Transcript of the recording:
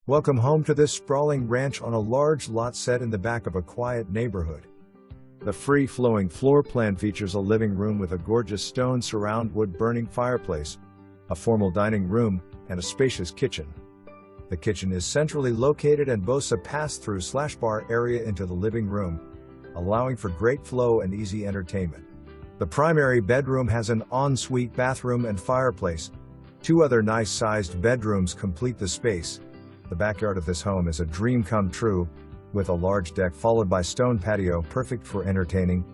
Welcome home to this sprawling ranch on a large lot set in the back of a quiet neighborhood. The free-flowing floor plan features a living room with a gorgeous stone surround wood-burning fireplace, a formal dining room, and a spacious kitchen. The kitchen is centrally located and boasts a pass-through/bar area into the living room, allowing for great flow and easy entertainment. The primary bedroom has an ensuite bathroom and fireplace. Two other nice-sized bedrooms complete the space. The backyard of this home is a dream come true, with a large deck followed by stone patio perfect for entertaining,